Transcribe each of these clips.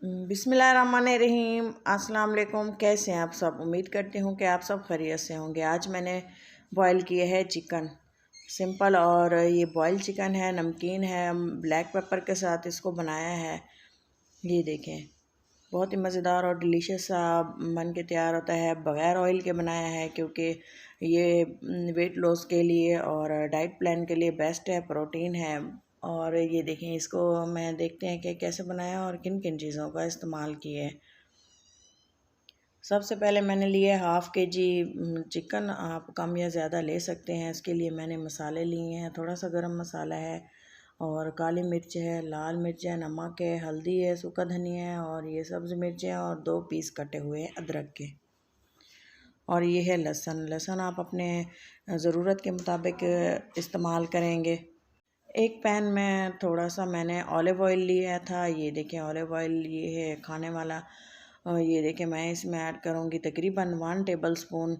बिस्मिल्लाहिर्रहमानिर्रहीम। अस्सलाम वालेकुम। कैसे हैं आप सब? उम्मीद करती हूँ कि आप सब खैरियत से होंगे। आज मैंने बॉयल किया है चिकन, सिंपल, और ये बॉयल चिकन है, नमकीन है, ब्लैक पेपर के साथ इसको बनाया है। ये देखें, बहुत ही मज़ेदार और डिलीशियस सा बन के तैयार होता है। बग़ैर ऑयल के बनाया है क्योंकि ये वेट लॉस के लिए और डाइट प्लान के लिए बेस्ट है, प्रोटीन है। और ये देखें, इसको मैं देखते हैं कि कैसे बनाया और किन किन चीज़ों का इस्तेमाल किए है। सबसे पहले मैंने लिए हाफ़ केजी चिकन। आप कम या ज़्यादा ले सकते हैं। इसके लिए मैंने मसाले लिए हैं, थोड़ा सा गरम मसाला है और काली मिर्च है, लाल मिर्च है, नमक है, हल्दी है, सूखा धनिया है और ये सब्ज़ मिर्च है और 2 पीस कटे हुए हैं अदरक के। और ये है लहसुन। लहसुन आप अपने ज़रूरत के मुताबिक इस्तेमाल करेंगे। एक पैन में थोड़ा सा मैंने ऑलिव ऑयल लिया था। ये देखें, ऑलिव ऑयल ये है खाने वाला। ये देखें, मैं इसमें ऐड करूँगी तकरीबन 1 टेबल स्पून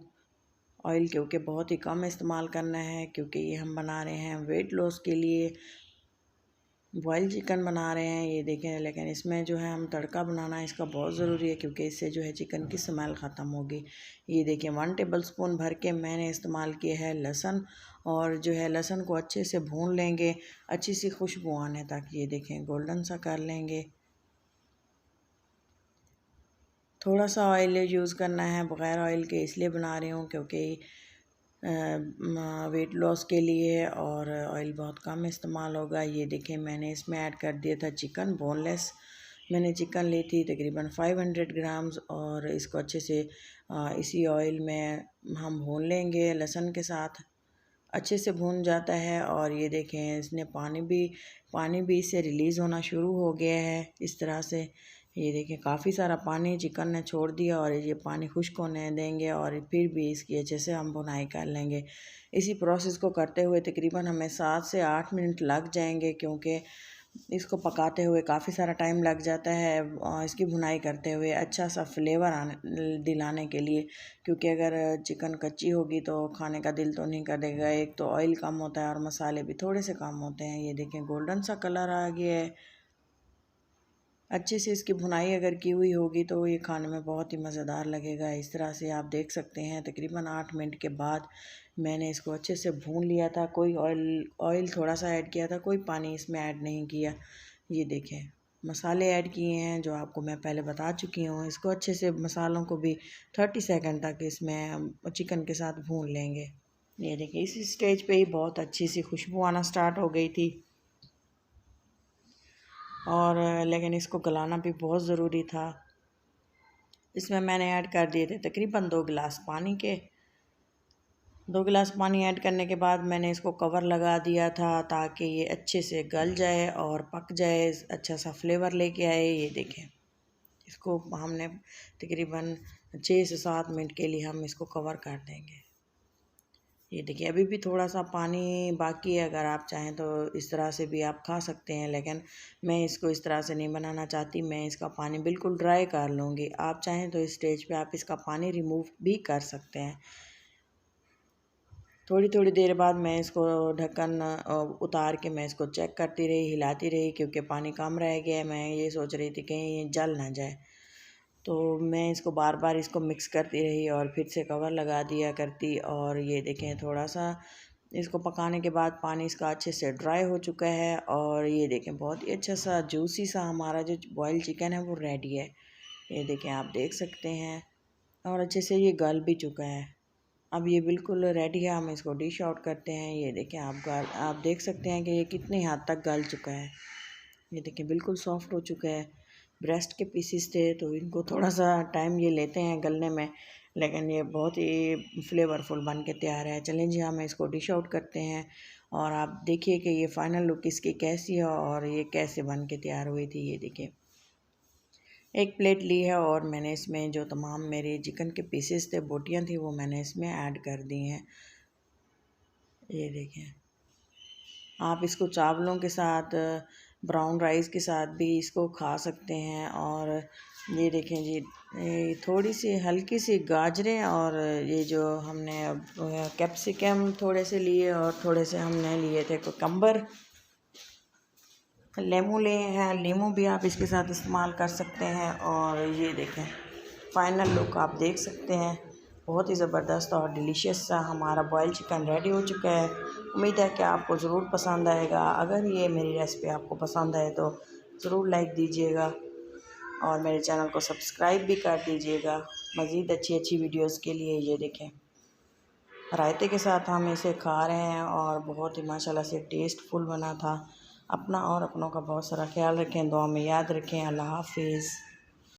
ऑयल, क्योंकि बहुत ही कम इस्तेमाल करना है क्योंकि ये हम बना रहे हैं वेट लॉस के लिए, बॉयल चिकन बना रहे हैं। ये देखें, लेकिन इसमें जो है हम तड़का बनाना इसका बहुत ज़रूरी है क्योंकि इससे जो है चिकन की स्मेल ख़त्म होगी। ये देखें, 1 टेबल स्पून भर के मैंने इस्तेमाल किया है लहसुन। और जो है लहसुन को अच्छे से भून लेंगे, अच्छी सी खुशबू आने तक। ये देखें, गोल्डन सा कर लेंगे। थोड़ा सा ऑयल यूज़ करना है, बग़ैर ऑयल के इसलिए बना रही हूँ क्योंकि वेट लॉस के लिए, और ऑयल बहुत कम इस्तेमाल होगा। ये देखें, मैंने इसमें ऐड कर दिया था चिकन बोनलेस। मैंने चिकन ली थी तकरीबन 500 ग्राम्स और इसको अच्छे से इसी ऑयल में हम भून लेंगे लहसुन के साथ। अच्छे से भून जाता है और ये देखें, इसने पानी भी इससे रिलीज़ होना शुरू हो गया है इस तरह से। ये देखें, काफ़ी सारा पानी चिकन ने छोड़ दिया और ये पानी खुश्क होने देंगे और फिर भी इसकी अच्छे से हम भुनाई कर लेंगे। इसी प्रोसेस को करते हुए तकरीबन हमें 7 से 8 मिनट लग जाएंगे क्योंकि इसको पकाते हुए काफ़ी सारा टाइम लग जाता है इसकी भुनाई करते हुए अच्छा सा फ्लेवर दिलाने के लिए। क्योंकि अगर चिकन कच्ची होगी तो खाने का दिल तो नहीं करेगा। एक तो ऑयल कम होता है और मसाले भी थोड़े से कम होते हैं। ये देखें, गोल्डन सा कलर आ गया है। अच्छे से इसकी भुनाई अगर की हुई होगी तो ये खाने में बहुत ही मज़ेदार लगेगा। इस तरह से आप देख सकते हैं तकरीबन 8 मिनट के बाद मैंने इसको अच्छे से भून लिया था। कोई ऑयल थोड़ा सा ऐड किया था, कोई पानी इसमें ऐड नहीं किया। ये देखें, मसाले ऐड किए हैं जो आपको मैं पहले बता चुकी हूँ। इसको अच्छे से मसालों को भी 30 सेकंड तक इसमें चिकन के साथ भून लेंगे। ये देखिए, इसी स्टेज पे ही बहुत अच्छी सी खुशबू आना स्टार्ट हो गई थी और लेकिन इसको गलाना भी बहुत ज़रूरी था। इसमें मैंने ऐड कर दिए थे तकरीबन 2 गिलास पानी के। 2 गिलास पानी ऐड करने के बाद मैंने इसको कवर लगा दिया था ताकि ये अच्छे से गल जाए और पक जाए, अच्छा सा फ्लेवर लेके आए। ये देखें, इसको हमने तकरीबन 6 से 7 मिनट के लिए हम इसको कवर कर देंगे। ये देखिए, अभी भी थोड़ा सा पानी बाकी है। अगर आप चाहें तो इस तरह से भी आप खा सकते हैं, लेकिन मैं इसको इस तरह से नहीं बनाना चाहती। मैं इसका पानी बिल्कुल ड्राई कर लूँगी। आप चाहें तो इस स्टेज पे आप इसका पानी रिमूव भी कर सकते हैं। थोड़ी थोड़ी देर बाद मैं इसको ढक्कन उतार के मैं इसको चेक करती रही, हिलाती रही क्योंकि पानी कम रह गया है। मैं ये सोच रही थी कहीं ये जल ना जाए, तो मैं इसको बार बार इसको मिक्स करती रही और फिर से कवर लगा दिया करती। और ये देखें, थोड़ा सा इसको पकाने के बाद पानी इसका अच्छे से ड्राई हो चुका है और ये देखें, बहुत ही अच्छा सा जूसी सा हमारा जो बॉयल चिकन है वो रेडी है। ये देखें, आप देख सकते हैं, और अच्छे से ये गल भी चुका है। अब ये बिल्कुल रेडी है, हम इसको डिश आउट करते हैं। ये देखें, आप देख सकते हैं कि ये कितनी हद तक गल चुका है। ये देखिए, बिल्कुल सॉफ्ट हो चुका है। ब्रेस्ट के पीसीस थे तो इनको थोड़ा सा टाइम ये लेते हैं गलने में, लेकिन ये बहुत ही फ्लेवरफुल बन के तैयार है। चलें जी, हम इसको डिश आउट करते हैं और आप देखिए कि ये फ़ाइनल लुक इसकी कैसी है और ये कैसे बन के तैयार हुई थी। ये देखिए, एक प्लेट ली है और मैंने इसमें जो तमाम मेरे चिकन के पीसेस थे, बोटियाँ थी, वो मैंने इसमें ऐड कर दी हैं। ये देखें, आप इसको चावलों के साथ, ब्राउन राइस के साथ भी इसको खा सकते हैं। और ये देखें जी, थोड़ी सी हल्की सी गाजरें और ये जो हमने कैप्सिकम थोड़े से लिए और थोड़े से हमने लिए थे कुकम्बर। लेमू लिए हैं, लीमू भी आप इसके साथ इस्तेमाल कर सकते हैं। और ये देखें फ़ाइनल लुक आप देख सकते हैं, बहुत ही ज़बरदस्त और डिलीशियस सा हमारा बॉयल चिकन रेडी हो चुका है। उम्मीद है कि आपको ज़रूर पसंद आएगा। अगर ये मेरी रेसिपी आपको पसंद आए तो ज़रूर लाइक दीजिएगा और मेरे चैनल को सब्सक्राइब भी कर दीजिएगा मज़ीद अच्छी वीडियोस के लिए। ये देखें रायते के साथ हम इसे खा रहे हैं और बहुत ही माशाल्लाह से टेस्टफुल बना था। अपना और अपनों का बहुत सारा ख्याल रखें, दुआ में याद रखें। अल्लाह हाफिज़।